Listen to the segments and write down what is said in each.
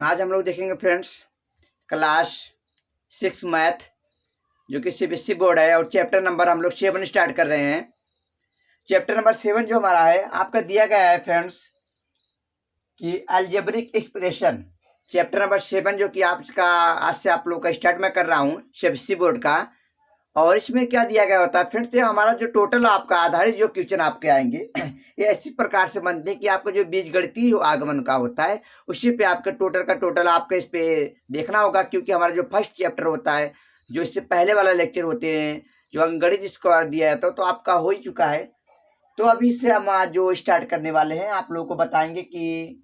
आज हम लोग देखेंगे फ्रेंड्स क्लास 6 मैथ जो कि सीबीएसई बोर्ड है और चैप्टर नंबर हम लोग 7 स्टार्ट कर रहे हैं। चैप्टर नंबर 7 जो हमारा है आपका दिया गया है फ्रेंड्स कि अलजेब्रिक एक्सप्रेशन। चैप्टर नंबर 7 जो कि आपका आज से आप लोग का स्टार्ट मैं कर रहा हूँ सीबीएसई बोर्ड का। और इसमें क्या दिया गया होता है फ्रेंड्स, ये हमारा जो टोटल आपका आधारित जो क्वेश्चन आपके आएंगे ये इसी प्रकार से बनते हैं कि आपका जो बीजगणितीय आगमन का होता है उसी पे आपका टोटल का टोटल आपका इस पे देखना होगा, क्योंकि हमारा जो फर्स्ट चैप्टर होता है जो इससे पहले वाला लेक्चर होते हैं जो अंकगणित जिसको दिया जाता है तो आपका हो ही चुका है। तो अभी से हम आज जो स्टार्ट करने वाले हैं आप लोगों को बताएंगे कि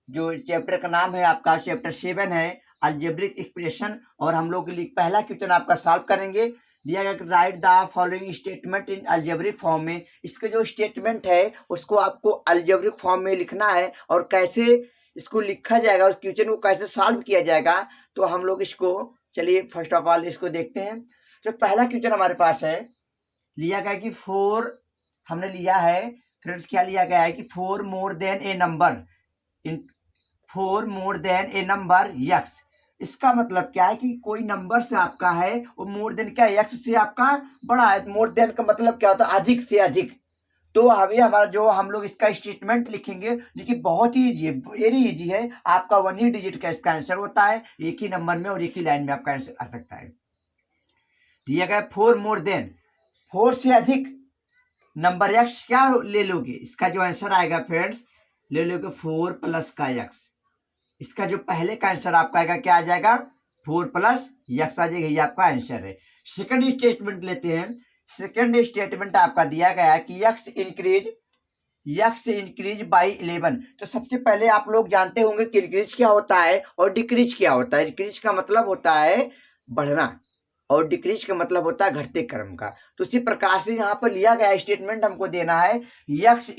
जो चैप्टर का नाम है आपका चैप्टर 7 है अलजेब्रिक एक्सप्रेशन। और हम लोग के लिए पहला क्वेश्चन आपका सॉल्व करेंगे। दिया गया कि write the following statement in algebraic form में। इसके जो स्टेटमेंट है उसको आपको अलजेब्रिक फॉर्म में लिखना है और कैसे इसको लिखा जाएगा, उस क्वेश्चन को कैसे सॉल्व किया जाएगा। तो हम लोग इसको चलिए फर्स्ट ऑफ ऑल इसको देखते हैं। तो पहला क्वेश्चन हमारे पास है, लिया गया कि 4 हमने लिया है फ्रेंड्स, क्या लिया गया है कि 4 more than A number in 4 more than A number x. इसका मतलब क्या है कि कोई नंबर से आपका है वो मोर देन क्या यक्स से आपका बड़ा है। मोर देन का मतलब क्या होता है, अधिक से अधिक। तो अभी हमारा जो हम लोग इसका स्टेटमेंट लिखेंगे जो कि बहुत ही ईजी है, वेरी ईजी है। आपका 1 ही डिजिट का इसका आंसर होता है, एक ही नंबर में और एक ही लाइन में आपका आंसर आ सकता है। दिया गया 4 मोर देन, 4 से अधिक नंबर एक्स क्या ले लोगे, इसका जो आंसर आएगा फ्रेंड्स ले लोगे 4 प्लस का एक्स। इसका जो पहले का आंसर आपका आएगा क्या आ जाएगा 4 प्लस एक्स आ जाएगा, ये आपका आंसर है। सेकंड स्टेटमेंट लेते हैं। सेकंड स्टेटमेंट आपका दिया गया है कि यक्स इंक्रीज बाई 11। तो सबसे पहले आप लोग जानते होंगे कि इंक्रीज क्या होता है और डिक्रीज क्या होता है। इंक्रीज का मतलब होता है बढ़ना और डिक्रीज का मतलब होता है घटते क्रम का। तो उसी प्रकार से यहाँ पर लिया गया स्टेटमेंट हमको देना है यक्स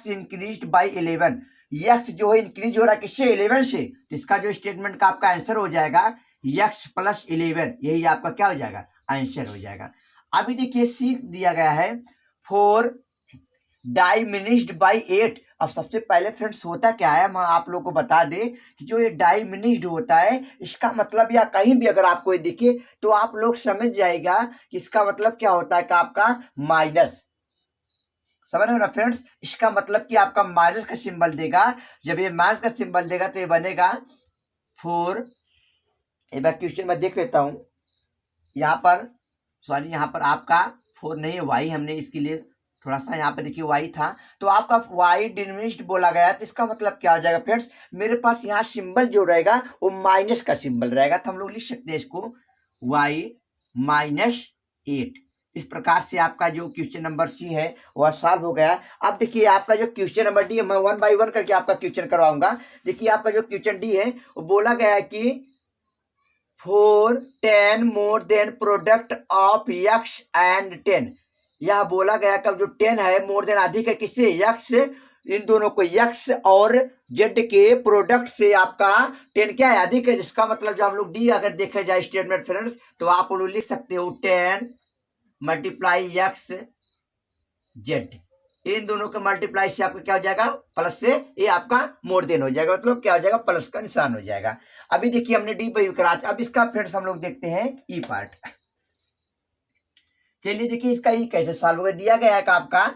इंक्रीज्ड बाई 11। यक्स जो है इंक्रीज हो रहा है किससे, 11 से। तो इसका जो स्टेटमेंट का आपका आंसर हो जाएगा यक्स प्लस 11, यही आपका क्या हो जाएगा आंसर हो जाएगा। अभी देखिए सी दिया गया है 4 डाइमिनिश्ड बाई 8। अब सबसे पहले फ्रेंड्स होता क्या है हम आप लोग को बता दें कि जो ये डाइमिनिश्ड होता है इसका मतलब या कहीं भी अगर आपको ये दिखे तो आप लोग समझ जाएगा कि इसका मतलब क्या होता है कि आपका माइनस। समझ रहे हो ना फ्रेंड्स, इसका मतलब कि आपका माइनस का सिंबल देगा। जब ये माइनस का सिंबल देगा तो ये बनेगा 4। एक बार क्वेश्चन में देख लेता हूँ, यहाँ पर सॉरी यहाँ पर आपका 4 नहीं है वाई, हमने इसके लिए थोड़ा सा यहाँ पे देखिए वाई था तो आपका वाई डिमिनिश्ड बोला गया। तो इसका मतलब क्या हो जाएगा फ्रेंड्स, मेरे पास यहाँ सिंबल जो रहेगा वो माइनस का सिंबल रहेगा। तो हम लोग लिख सकते हैं इसको वाई माइनस 8। इस प्रकार से आपका जो क्वेश्चन नंबर सी है वह सॉल्व हो गया। अब देखिए आपका जो क्वेश्चन नंबर डी है, मैं 1 बाई 1 करके आपका क्वेश्चन करवाऊंगा। देखिए आपका जो क्वेश्चन डी है वो बोला गया है कि 4 10 more than product of x and 10। यह बोला गया कि जो 10 है मोर देन अधिक है किससे, यक्स। इन दोनों को यक्स और जेड के प्रोडक्ट से आपका 10 क्या है अधिक है। जिसका मतलब जो हम लोग डी अगर देखा जाए स्टेटमेंट फ्रेंड्स तो आप लोग लिख सकते हो 10 मल्टीप्लाई यक्स जेड। इन दोनों के मल्टीप्लाई से आपका क्या हो जाएगा प्लस से ये आपका मोर देन हो जाएगा, मतलब क्या हो जाएगा प्लस का निशान हो जाएगा। अभी देखिए हमने डी पर करा। अब इसका फ्रेंड्स हम लोग देखते हैं ई पार्ट। चलिए देखिए इसका ई कैसे सॉल्व होगा। दिया गया है कि आपका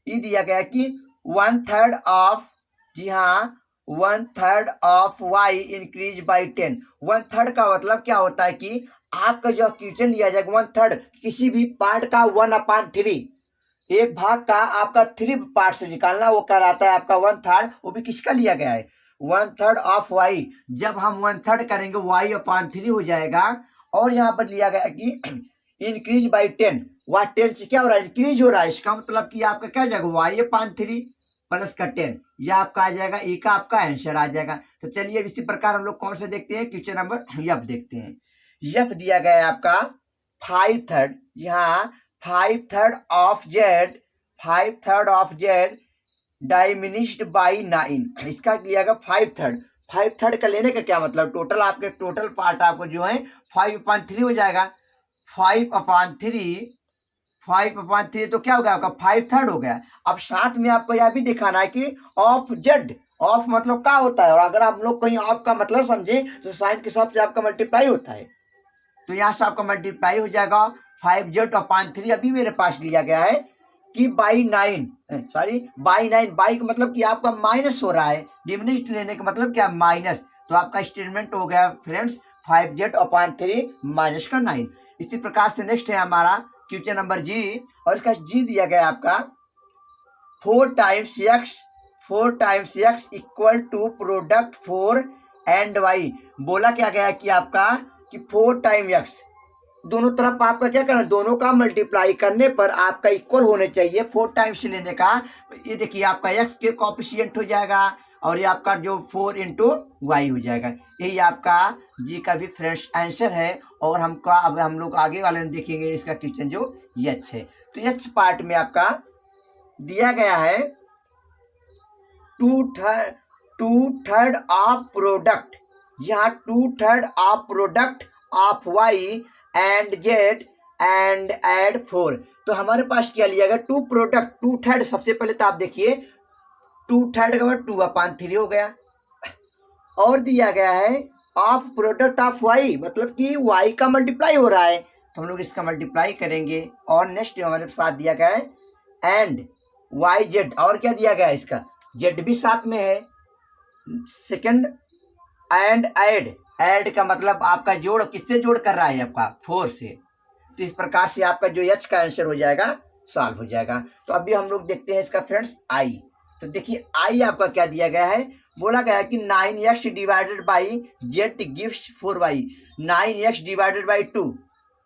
ई दिया गया है कि 1/3 ऑफ, जी हाँ 1/3 ऑफ वाई इंक्रीज बाई 10। 1/3 का मतलब क्या होता है कि आपका जो क्वेश्चन लिया जाएगा 1/3 किसी भी पार्ट का 1/3, एक भाग का आपका 3 पार्ट से निकालना, वो कहलाता है आपका 1/3। वो भी किसका लिया गया है 1/3 ऑफ वाई। जब हम 1/3 करेंगे y/3 हो जाएगा। और यहाँ पर लिया गया कि इंक्रीज बाई 10, वह 10 से क्या हो रहा है इंक्रीज हो रहा है। इसका मतलब कि आपका क्या हो जाएगा y/3 प्लस का 10, यह आपका आ जाएगा ए का आपका आंसर आ जाएगा। तो चलिए इसी प्रकार हम लोग कौन से देखते हैं क्वेश्चन नंबर एफ देखते हैं। एफ दिया गया है आपका 5/3, यहाँ 5/3 of Z, 5/3 of Z diminished by 9। इसका लिया गया 5/3। 5/3 का लेने का क्या मतलब, टोटल आपके टोटल पार्ट आपको जो है 5/3 हो जाएगा। 5/3 5/3 तो क्या हो गया आपका 5/3 हो गया। अब साथ में आपको यह भी दिखाना है कि ऑफ जेड, ऑफ मतलब क्या होता है, और अगर आप लोग कहीं ऑफ का मतलब समझे तो साइन के हिसाब से आपका मल्टीप्लाई होता है। तो यहाँ से आपका मल्टीप्लाई हो जाएगा 5z/3। अभी मेरे पास लिया गया है कि बाई 9, सॉरी बाई 9, बाई का मतलब कि आपका माइनस हो रहा है, डिमिनिश्ड लेने का मतलब क्या, माइनस। तो आपका स्टेटमेंट हो गया फ्रेंड्स 5z/3 माइनस का 9। इसी प्रकार से नेक्स्ट है हमारा क्वेश्चन नंबर जी, और इसका जी दिया गया आपका 4 times x equal to product 4 and y। बोला क्या गया कि आपका कि 4 टाइम x, दोनों तरफ आपका क्या करना, दोनों का मल्टीप्लाई करने पर आपका इक्वल होने चाहिए। 4 टाइम्स लेने का, ये देखिए आपका x के कॉफिशिएंट हो जाएगा और ये आपका जो 4 इंटू वाई हो जाएगा। यही आपका जी का भी फ्रेंड्स आंसर है। और हमका अब हम लोग आगे वाले में देखेंगे इसका क्वेश्चन जो यच है। तो यच पार्ट में आपका दिया गया है 2/3 ऑफ प्रोडक्ट, यहाँ 2/3 of product of y and z and add 4। तो हमारे पास क्या लिया गया, 2 प्रोडक्ट 2/3। सबसे पहले तो आप देखिए 2/3 का मतलब 2/3 हो गया, और दिया गया है ऑफ प्रोडक्ट ऑफ वाई, मतलब कि वाई का मल्टीप्लाई हो रहा है, तो हम लोग इसका मल्टीप्लाई करेंगे। और नेक्स्ट हमारे साथ दिया गया है एंड वाई जेड, और क्या दिया गया है, इसका जेड भी साथ में है। सेकंड एंड ऐड का मतलब आपका जोड़, किससे जोड़ कर रहा है, आपका 4 से। तो इस प्रकार से आपका जो एच का आंसर हो जाएगा सॉल्व हो जाएगा। तो अभी हम लोग देखते हैं इसका फ्रेंड्स आई। तो देखिए आई आपका क्या दिया गया है, बोला गया है कि 9x divided by Z gives 4y। 9x divided by 2,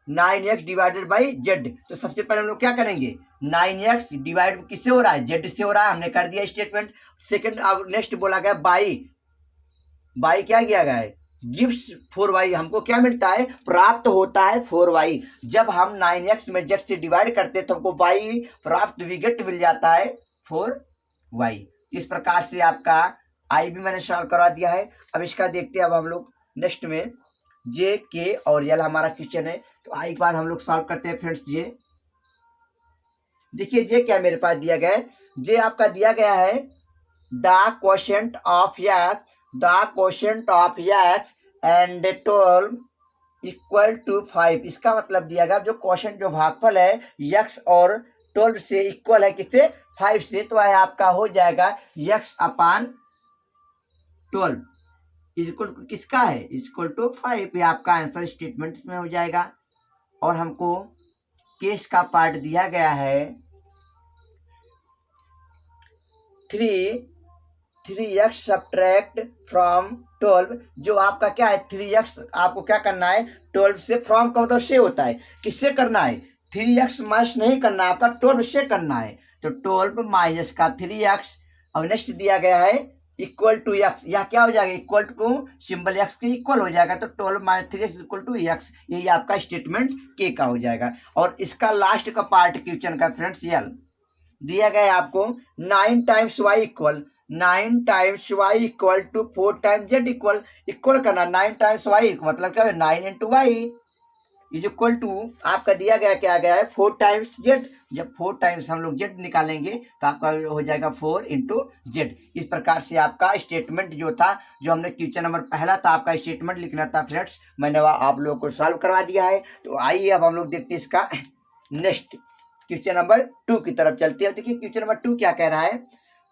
9x divided by Z. तो सबसे पहले हम लोग क्या करेंगे, 9x डिवाइड किससे हो रहा है, जेड से हो रहा है, हमने कर दिया स्टेटमेंट। सेकंड अब नेक्स्ट बोला गया बाई क्या किया गया है, गिव्स 4y। हमको क्या मिलता है, प्राप्त होता है 4y। जब हम 9x में जेड से डिवाइड करते हैं तो हमको y प्राप्त विगेट मिल जाता है 4y। इस प्रकार से आपका आई भी मैंने सॉल्व करवा दिया है। अब इसका देखते हैं अब हम लोग नेक्स्ट में जे के और यल हमारा क्वेश्चन है। तो आई के बाद हम लोग सॉल्व करते हैं फ्रेंड्स जे। देखिए जे क्या मेरे पास दिया गया है, जे आपका दिया गया है the quotient of x and 12 equal to 5। इसका मतलब दिया गया जो क्वोशिएंट जो भागफल है x और 12 से इक्वल है, किससे, 5 से। तो है आपका हो जाएगा x/12 इक्वल किसका है, इक्वल टू 5। ये आपका आंसर स्टेटमेंट में हो जाएगा। और हमको केस का पार्ट दिया गया है 3x सब्ट्रैक्ट फ्रॉम 12। जो आपका क्या है 3x, आपको क्या करना है 12 से, फ्रॉम का मतलब से होता है, किससे करना है, 3x माइनस नहीं करना है, आपका 12 से करना है। तो 12 माइनस का 3x, और नेक्स्ट दिया गया है इक्वल टू x। यह क्या हो जाएगा, इक्वल टू सिंबल x के इक्वल हो जाएगा। तो 12 minus 3x equal to x, यही आपका स्टेटमेंट के का हो जाएगा। और इसका लास्ट का पार्ट क्वेश्चन का फ्रेंड्स यल दिया गया है आपको 9 times y equal to 4 times z equal करना। 9 टाइम्स y मतलब क्या है 9 into y is equal to आपका दिया गया क्या गया है 4 टाइम्स जेड। जब 4 टाइम्स हम लोग जेड निकालेंगे तो आपका हो जाएगा 4 इंटू जेड। इस प्रकार से आपका स्टेटमेंट जो था, जो हमने क्वेश्चन नंबर पहला था आपका स्टेटमेंट लिखना था फ्रेंड्स, मैंने वह आप लोगों को सॉल्व करवा दिया है। तो आइए अब हम लोग देखते हैं इसका नेक्स्ट क्वेश्चन नंबर 2 की तरफ चलते हैं। देखिए क्वेश्चन नंबर 2 क्या कह रहा है।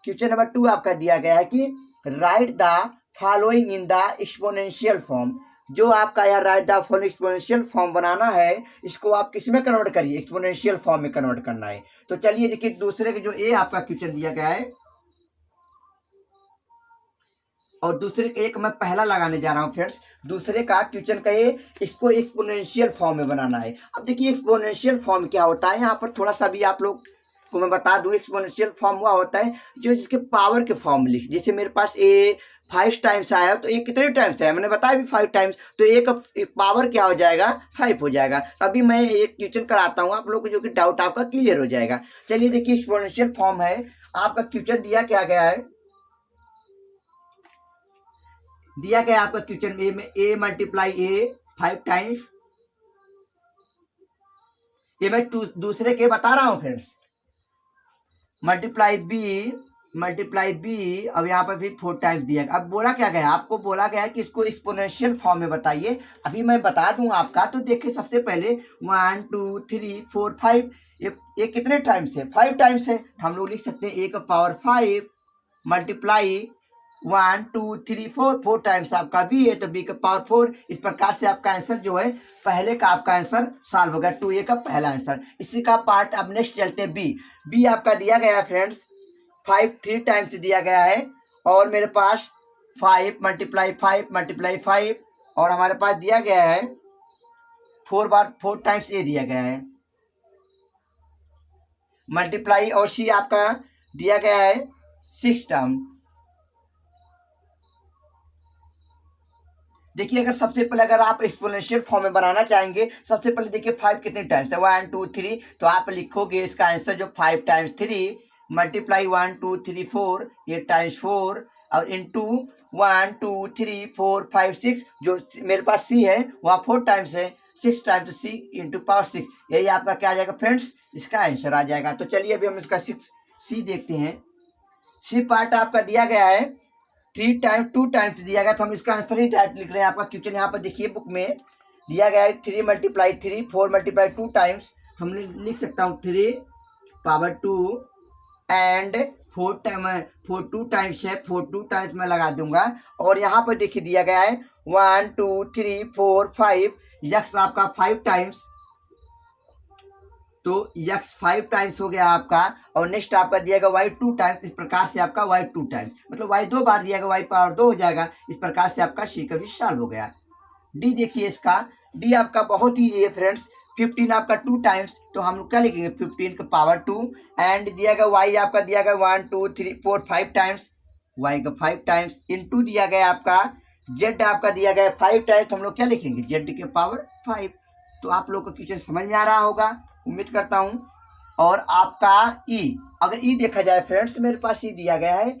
क्वेश्चन नंबर 2 आपका दिया गया है कि write the following in the exponential form. जो आपका यहाँ write the following exponential form बनाना है, इसको आप किस में कन्वर्ट करिए, एक्सपोनेंशियल फॉर्म में कन्वर्ट करना है। तो चलिए देखिए दूसरे के जो ए आपका क्वेश्चन दिया गया है और दूसरे का एक मैं पहला लगाने जा रहा हूँ फ्रेंड्स। दूसरे का क्वेश्चन का ये, इसको एक्सपोनेंशियल फॉर्म में बनाना है। अब देखिए एक्सपोनेंशियल फॉर्म क्या होता है, यहाँ पर थोड़ा सा भी आप लोग को मैं बता दूं। एक्सपोनेंशियल फॉर्म हुआ होता है जो जिसके पावर के फॉर्म में लिख, जैसे मेरे पास ए 5 टाइम्स आया तो ये कितने टाइम्स आया, मैंने बताया भी 5 टाइम्स, तो ए का पावर क्या हो जाएगा 5 हो जाएगा। अभी मैं एक क्वेश्चन कराता हूँ आप लोग को, जो कि डाउट आपका क्लियर हो जाएगा। चलिए देखिए एक्सपोनेंशियल फॉर्म है आपका, क्वेश्चन दिया क्या गया है, दिया गया आपका क्वेश्चन ए में a मल्टीप्लाई ए 5 टाइम्स, ये मैं दूसरे के बता रहा हूँ friends, multiply B multiply B, अब यहाँ पर भी 4 टाइम्स दिया गया। अब बोला क्या गया, आपको बोला गया है कि इसको एक्सपोनेंशियल फॉर्म में बताइए। अभी मैं बता दूं आपका, तो देखिए सबसे पहले 1 2 3 4 5, ये कितने टाइम्स है, 5 टाइम्स है। हम लोग लिख सकते हैं ए का पावर 5 मल्टीप्लाई 1 2 3 4, 4 टाइम्स आपका बी है तो बी का पावर 4। इस प्रकार से आपका आंसर जो है, पहले का आपका आंसर सॉल्व हो गया, 2a का पहला आंसर। इसी का पार्ट अब नेक्स्ट चलते हैं बी। बी आपका दिया गया है फ्रेंड्स 5 3 टाइम्स दिया गया है, और मेरे पास 5 मल्टीप्लाई 5 और हमारे पास दिया गया है 4 टाइम्स ए दिया गया है मल्टीप्लाई, और सी आपका दिया गया है 6 टाइम। देखिए अगर सबसे पहले अगर आप एक्सपोनेंशियल फॉर्म में बनाना चाहेंगे, सबसे पहले देखिए 5 कितने टाइम्स है, 1 2 3, तो आप लिखोगे इसका आंसर जो 5 टाइम्स 3 मल्टीप्लाई 1 2 3 4, ये टाइम्स 4, और इंटू 1 2 3 4 5 6, जो मेरे पास सी है वहाँ 4 टाइम्स है, 6 टाइम्स सी इंटू पावर 6, यही आपका क्या आ जाएगा फ्रेंड्स, इसका आंसर आ जाएगा। तो चलिए अभी हम इसका सी देखते हैं। सी पार्ट आपका दिया गया है 3 टाइम्स 2 टाइम्स दिया गया, तो हम इसका आंसर ही डायरेक्ट लिख रहे हैं। आपका क्वेश्चन यहाँ पर देखिए बुक में दिया गया है 3 मल्टीप्लाई 3 4 मल्टीप्लाई 2 टाइम्स, हम लिख सकता हूँ 3 पावर 2 एंड 4 2 टाइम्स है, 4 2 टाइम्स मैं लगा दूंगा। और यहाँ पर देखिए दिया गया है 1 2 3 4 5, यक्स आपका 5 टाइम्स, तो यक्स 5 टाइम्स हो गया आपका। और नेक्स्ट आपका दिया गया वाई 2 टाइम्स, इस प्रकार से आपका वाई 2 टाइम्स, मतलब वाई 2 बार दिया गया, वाई पावर 2 हो जाएगा। इस प्रकार से आपका सी का भी सॉल्व हो गया। डी देखिए इसका, डी आपका बहुत ईजी है फ्रेंड्स, 15 आपका 2 टाइम्स, तो हम लोग क्या लिखेंगे 15 का पावर 2, एंड दिया गया वाई आपका दिया गया 1 2 3 4 5 टाइम्स, वाई का 5 टाइम्स, इनटू दिया गया आपका जेड आपका दिया गया 5 टाइम्स, हम लोग क्या लिखेंगे जेड के पावर 5। तो आप लोग को क्वेश्चन समझ में आ रहा होगा, उम्मीद करता हूं। और आपका ई, अगर ई देखा जाए फ्रेंड्स, मेरे पास ई दिया गया है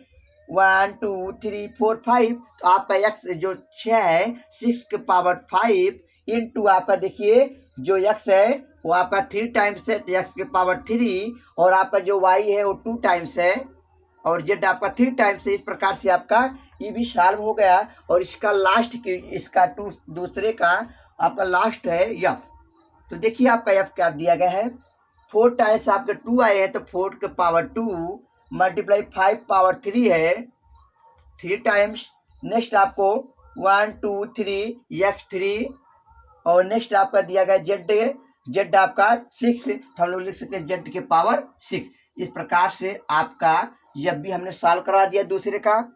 1 2 3 4 5, तो आपका एक्स जो 6 है 6 के पावर 5 इंटू आपका देखिए जो एक्स है वो आपका 3 टाइम्स है, तो एक्स के पावर 3, और आपका जो वाई है वो 2 टाइम्स है, और जेड आपका 3 टाइम्स है। इस प्रकार से आपका ई भी सॉल्व हो गया। और इसका लास्ट की इसका दूसरे का आपका लास्ट है एफ, तो देखिए आपका एफ क्या दिया गया है 4 टाइम्स आपके 2 आए हैं, तो 4 के पावर 2 मल्टीप्लाई 5 पावर 3 है 3 टाइम्स। नेक्स्ट आपको 1 2 3 एक्स 3, और नेक्स्ट आपका दिया गया जेड आपका 6, तो हम लोग लिख सकते हैं जेड के पावर 6। इस प्रकार से आपका जब भी हमने सॉल्व करवा दिया दूसरे का,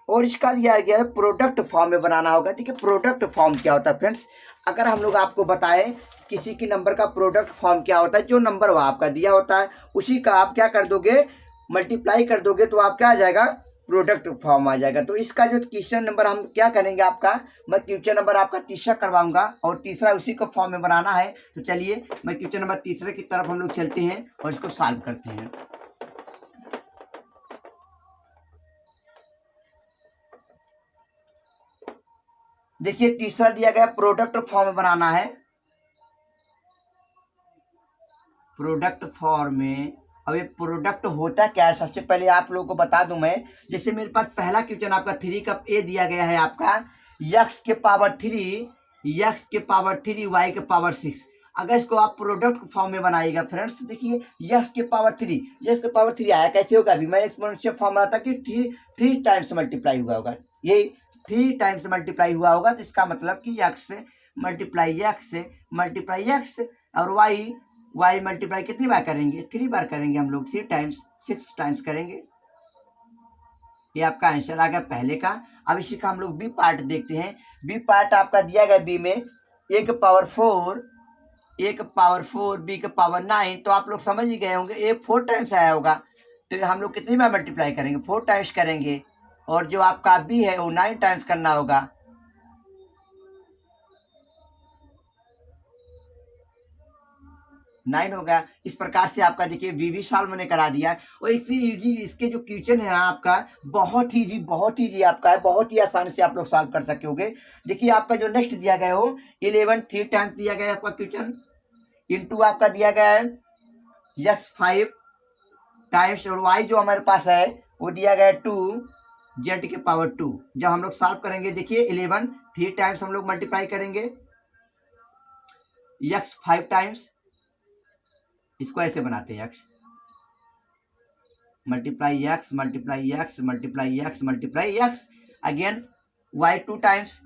और इसका दिया गया है प्रोडक्ट फॉर्म में बनाना होगा। देखिए प्रोडक्ट फॉर्म क्या होता है फ्रेंड्स, अगर हम लोग आपको बताएं किसी की नंबर का प्रोडक्ट फॉर्म क्या होता है, जो नंबर वह आपका दिया होता है उसी का आप क्या कर दोगे मल्टीप्लाई कर दोगे, तो आप क्या आ जाएगा प्रोडक्ट फॉर्म आ जाएगा। तो इसका जो क्वेश्चन नंबर हम क्या करेंगे, आपका मैं क्वेश्चन नंबर आपका तीसरा करवाऊंगा, और तीसरा उसी को फॉर्म में बनाना है। तो चलिए मैं क्वेश्चन नंबर तीसरे की तरफ हम लोग चलते हैं और इसको सॉल्व करते हैं। देखिए तीसरा दिया गया प्रोडक्ट फॉर्म में बनाना है। प्रोडक्ट फॉर्म में, अब ये प्रोडक्ट होता क्या है, सबसे पहले आप लोगों को बता दूं मैं। जैसे मेरे पास पहला क्वेश्चन आपका 3 का ए दिया गया है आपका यक्स के पावर 3 वाई के पावर 6। अगर इसको आप प्रोडक्ट फॉर्म में बनाइएगा फ्रेंड्स, तो देखिए यक्स के पावर 3 आया कैसे होगा, अभी मैंने एक्सपोनेंशियल फॉर्म बनाया था कि 3 टाइम्स मल्टीप्लाई हुआ होगा, ये 3 टाइम्स मल्टीप्लाई हुआ होगा, तो इसका मतलब कि यक्स मल्टीप्लाई यक्स और वाई मल्टीप्लाई कितनी बार करेंगे 3 बार करेंगे हम लोग, 3 टाइम्स 6 टाइम्स करेंगे। ये आपका आंसर आ गया पहले का। अब इसी का हम लोग बी पार्ट देखते हैं। बी पार्ट आपका दिया गया बी में ए के पावर 4 बी के पावर 9, तो आप लोग समझ ही गए होंगे ए 4 टाइम्स आया होगा, तो हम लोग कितनी बार मल्टीप्लाई करेंगे 4 टाइम्स करेंगे, और जो आपका बी है वो 9 टाइम्स करना होगा। 9 हो गया। इस प्रकार से आपका देखिए वी सॉल्व मैंने करा दिया है। और इसके जो क्वेश्चन है ना आपका बहुत ईजी आपका है, बहुत ही आसानी से आप लोग सॉल्व कर सकोगे। देखिए आपका जो नेक्स्ट दिया गया हो 11 3 टाइम्स दिया गया है आपका क्वेश्चन, इंटू आपका दिया गया है यक्स 5 टाइम्स, और वाई जो हमारे पास है वो दिया गया है 2 जेड के पावर 2। जब हम लोग सॉल्व करेंगे देखिए 11 3 टाइम्स हम लोग मल्टीप्लाई करेंगे, x 5 टाइम्स, इसको ऐसे बनाते हैं x multiply x multiply x multiply x multiply x, again y 2 times,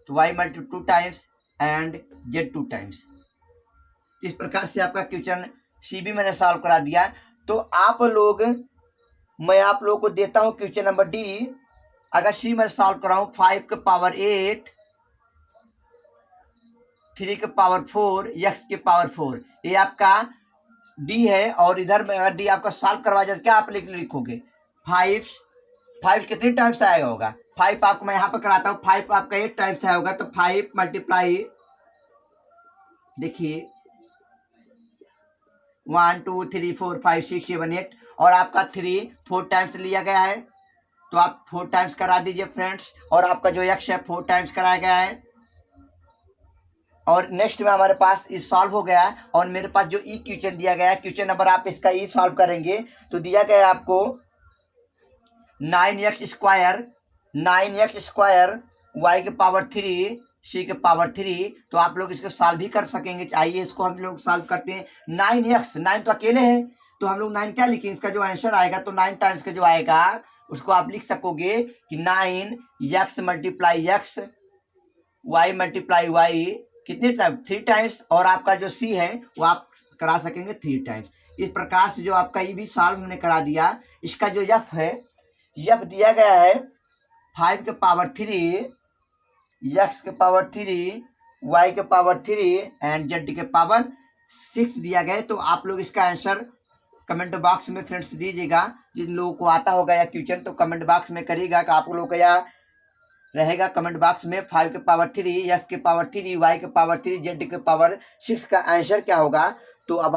तो y multi 2 times and z 2 times. इस प्रकार से आपका क्वेश्चन सी भी मैंने सॉल्व करा दिया। तो मैं आप लोगों को देता हूं क्वेश्चन नंबर डी। अगर सी मैं सॉल्व कराऊं 5 के पावर 8, 3 के पावर 4, x के पावर 4, ये आपका डी है। और इधर में अगर डी आपका सॉल्व करवा जाए क्या आप लिखोगे 5 कितने टाइम्स आएगा होगा 5 आपको मैं यहाँ पर कराता हूँ 5 आपका 8 टाइम्स आया होगा, तो 5 मल्टीप्लाई देखिए 1 2 3 4 5 6 7 8 और आपका 3 4 टाइम्स लिया गया है, तो आप 4 टाइम्स करा दीजिए फ्रेंड्स। और आपका जो x है 4 टाइम्स कराया गया है। और नेक्स्ट में हमारे पास ये सॉल्व हो गया है। और मेरे पास जो ई क्वेश्चन दिया गया है, क्वेश्चन नंबर आप इसका ई सॉल्व करेंगे तो दिया गया है आपको 9x स्क्वायर y के पावर 3 c के पावर 3, तो आप लोग इसको सॉल्व भी कर सकेंगे। आइए इसको हम लोग सॉल्व करते हैं। 9 तो अकेले है, तो हम लोग 9 क्या लिखेंगे, इसका जो आंसर आएगा तो 9 टाइम्स का जो आएगा उसको आप लिख सकोगे कि 9x multiply x y multiply y कितने टाइम 3 टाइम्स, और आपका जो सी है वो आप करा सकेंगे 3 टाइम्स। इस प्रकार से जो आपका ये भी सॉल्व हमने करा दिया। इसका जो f है, f दिया गया है 5 के पावर 3, x के पावर 3, y के पावर 3 एंड z के पावर 6 दिया गया है। तो आप लोग इसका आंसर कमेंट बॉक्स में फ्रेंड्स दीजिएगा। जिन लोगों को आता होगा या क्वेश्चन तो कमेंट बॉक्स में करिएगा कि आप लोगों का यह रहेगा कमेंट बॉक्स में 5 के पावर 3, x के पावर 3, y के पावर 3, z के पावर 6 का आंसर क्या होगा। तो अब